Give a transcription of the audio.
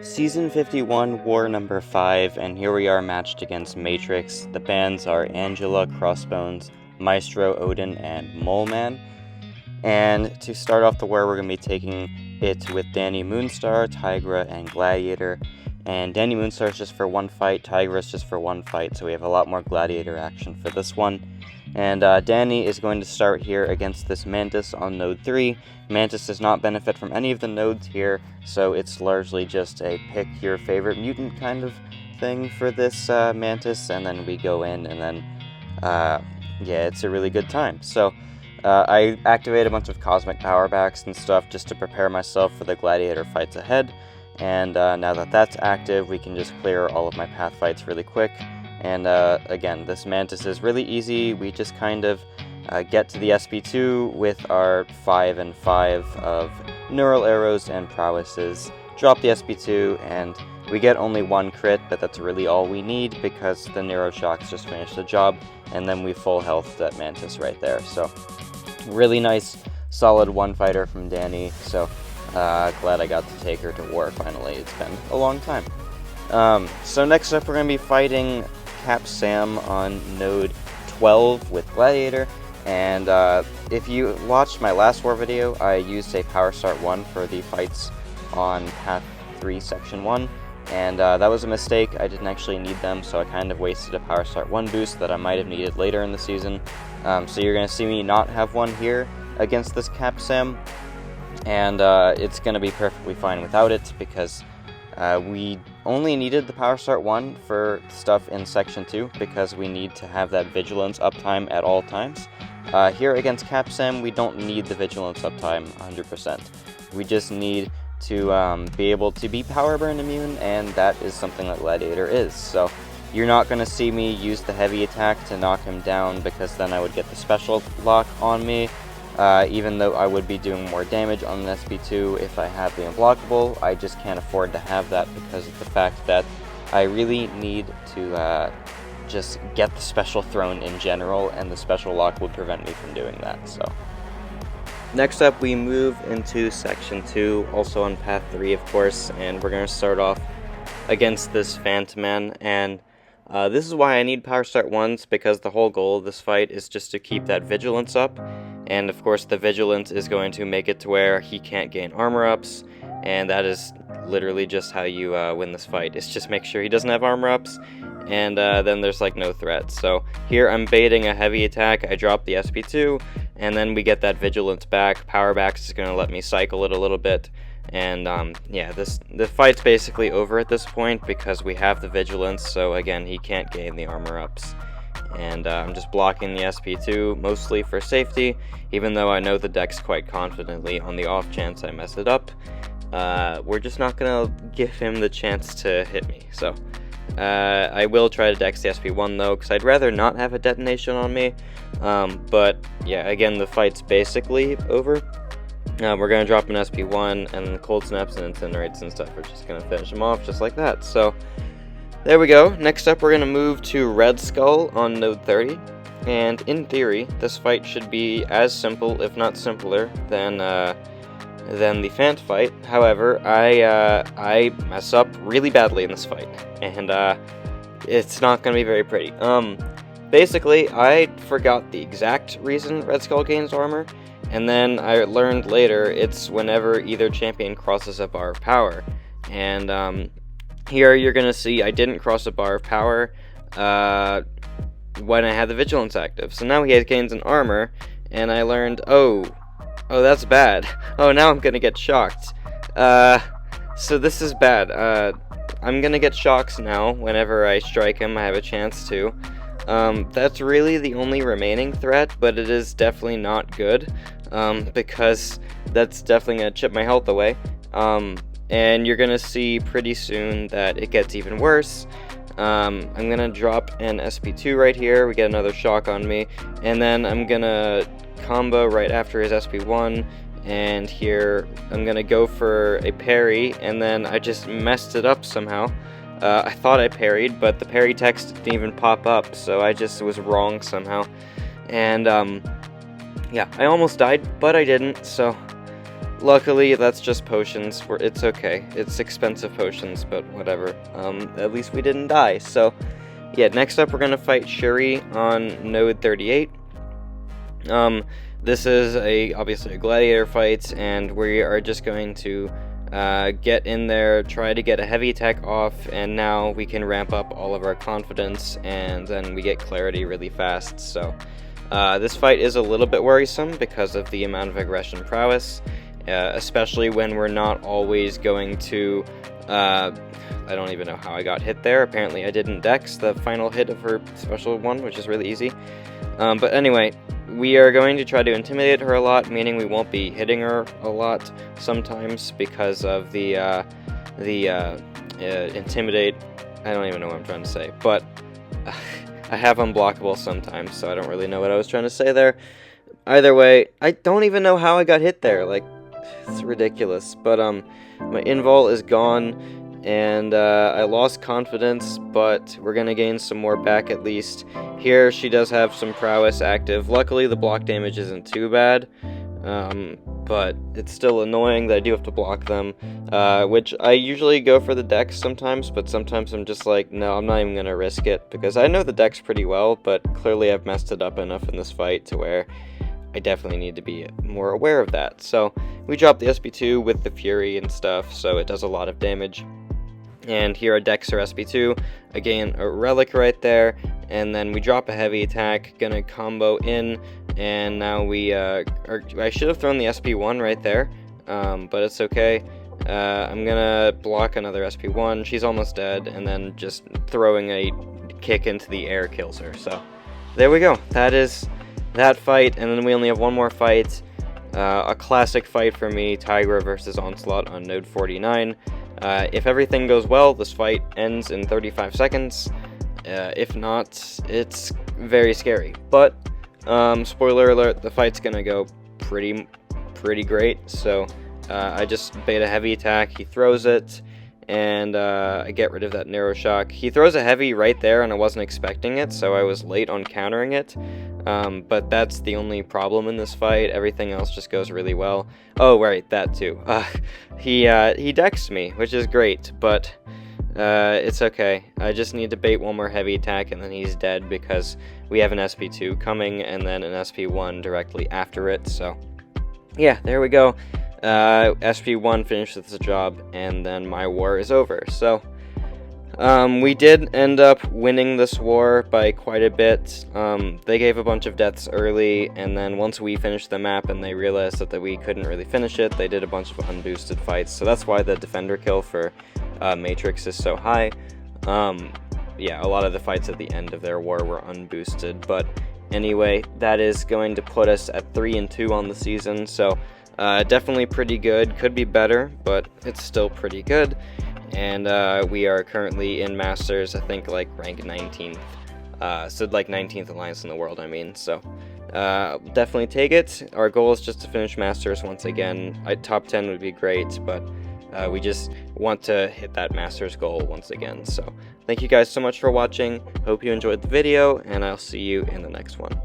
Season 51, War number 5, and here we are matched against Matrix. The bands are Angela, Crossbones, Maestro, Odin, and Moleman. And to start off the war, we're going to be taking it with Dani, Moonstar, Tigra, and Gladiator. And Dani Moonstar is just for one fight, Tigra is just for one fight, so we have a lot more Gladiator action for this one. And Dani is going to start here against this Mantis on node 3. Mantis does not benefit from any of the nodes here, so it's largely just a pick your favorite mutant kind of thing for this Mantis, and then we go in, and then, yeah, it's a really good time. So, I activate a bunch of Cosmic Power Backs and stuff just to prepare myself for the Gladiator fights ahead, and now that that's active, we can just clear all of my path fights really quick. And again, this Mantis is really easy. We just kind of get to the SP2 with our 5 and 5 of Neural Arrows and Prowesses, drop the SP2, and we get only one crit, but that's really all we need because the Neuro Shocks just finished the job, and then we full health that Mantis right there. So, really nice, solid one-fighter from Dani, so glad I got to take her to war finally. It's been a long time. So next up we're going to be fighting Cap Sam on node 12 with Gladiator, and if you watched my last war video, I used a Power Start 1 for the fights on Path 3 Section 1, and that was a mistake. I didn't actually need them, so I kind of wasted a Power Start 1 boost that I might have needed later in the season. So you're going to see me not have one here against this Cap Sam, and it's going to be perfectly fine without it because we only needed the Power Start 1 for stuff in Section 2 because we need to have that Vigilance uptime at all times. Here against Cap Sam, we don't need the Vigilance uptime 100%. We just need to be able to be Power Burn immune, and that is something that Gladiator is. So you're not going to see me use the heavy attack to knock him down because then I would get the special lock on me. Even though I would be doing more damage on an SP2 if I have the unblockable, I just can't afford to have that because of the fact that I really need to just get the special thrown in general, and the special lock would prevent me from doing that. So next up we move into Section 2, also on Path 3 of course, and we're going to start off against this Phantoman, and this is why I need Power Start 1s, because the whole goal of this fight is just to keep that Vigilance up, and of course the Vigilance is going to make it to where he can't gain armor ups, and that is literally just how you win this fight. It's just make sure he doesn't have armor ups, and then there's like no threat. So here I'm baiting a heavy attack, I drop the SP2, and then we get that Vigilance back. Power Backs is going to let me cycle it a little bit. And yeah, the fight's basically over at this point because we have the Vigilance, so again, he can't gain the armor ups. And I'm just blocking the SP2, mostly for safety, even though I know the deck's quite confidently on the off chance I mess it up. We're just not going to give him the chance to hit me, so I will try to dex the SP1 though, because I'd rather not have a detonation on me. But yeah, again, the fight's basically over. We're going to drop an SP1, and Cold Snaps and Incinerates and stuff are just going to finish him off just like that. So, there we go. Next up, we're going to move to Red Skull on node 30. And in theory, this fight should be as simple, if not simpler, than the Phant fight. However, I mess up really badly in this fight, and it's not going to be very pretty. Basically, I forgot the exact reason Red Skull gains armor, and then I learned later it's whenever either champion crosses a bar of power. And here you're going to see I didn't cross a bar of power when I had the Vigilance active. So now he gains an armor, and I learned, oh, that's bad. Oh, now I'm going to get shocked. So this is bad. I'm going to get shocks now whenever I strike him. I have a chance to. That's really the only remaining threat, but it is definitely not good, because that's definitely going to chip my health away, and you're going to see pretty soon that it gets even worse. I'm going to drop an SP2 right here, we get another shock on me, and then I'm going to combo right after his SP1, and here I'm going to go for a parry, and then I just messed it up somehow. I thought I parried, but the parry text didn't even pop up, so I just was wrong somehow. And, yeah, I almost died, but I didn't, so luckily, that's just potions. It's okay. It's expensive potions, but whatever. At least we didn't die. So, yeah, next up we're going to fight Shuri on node 38. This is obviously a gladiator fight, and we are just going to get in there, try to get a heavy attack off, and now we can ramp up all of our confidence, and then we get clarity really fast. So this fight is a little bit worrisome because of the amount of aggression prowess, especially when we're not always going to I don't even know how I got hit there. Apparently I didn't dex the final hit of her special one, which is really easy. But anyway, we are going to try to intimidate her a lot, meaning we won't be hitting her a lot sometimes because of the intimidate. I don't even know what I'm trying to say, but I have unblockable sometimes, so I don't really know what I was trying to say there. Either way, I don't even know how I got hit there. Like, it's ridiculous. But my invul is gone, and I lost confidence, but we're gonna gain some more back at least. Here, she does have some prowess active. Luckily, the block damage isn't too bad, but it's still annoying that I do have to block them, which I usually go for the dex sometimes, but sometimes I'm just like, no, I'm not even gonna risk it, because I know the dex pretty well, but clearly I've messed it up enough in this fight to where I definitely need to be more aware of that. So we dropped the SP2 with the Fury and stuff, so it does a lot of damage. And here our decks are SP2, again a relic right there, and then we drop a heavy attack, gonna combo in, and now I should have thrown the SP1 right there, but it's okay. I'm gonna block another SP1, she's almost dead, and then just throwing a kick into the air kills her. So there we go, that is that fight, and then we only have one more fight, a classic fight for me, Tigra versus Onslaught on node 49. If everything goes well, this fight ends in 35 seconds. If not, it's very scary. But, spoiler alert, the fight's gonna go pretty great. So, I just bait a heavy attack, he throws it, and I get rid of that narrow shock. He throws a heavy right there, and I wasn't expecting it, so I was late on countering it. But that's the only problem in this fight. Everything else just goes really well. Oh, right, that too. He decks me, which is great, but it's okay. I just need to bait one more heavy attack, and then he's dead because we have an SP2 coming, and then an SP1 directly after it. So, yeah, there we go. SP1 finishes the job, and then my war is over. So, we did end up winning this war by quite a bit. They gave a bunch of deaths early, and then once we finished the map and they realized that we couldn't really finish it, they did a bunch of unboosted fights. So that's why the defender kill for Matrix is so high. Yeah, a lot of the fights at the end of their war were unboosted, but anyway, that is going to put us at 3-2 on the season, so definitely pretty good. Could be better, but it's still pretty good. And we are currently in Masters, I think, like, rank 19th. So, like, 19th Alliance in the world, I mean. So, definitely take it. Our goal is just to finish Masters once again. Top 10 would be great, but we just want to hit that Masters goal once again. So, thank you guys so much for watching. Hope you enjoyed the video, and I'll see you in the next one.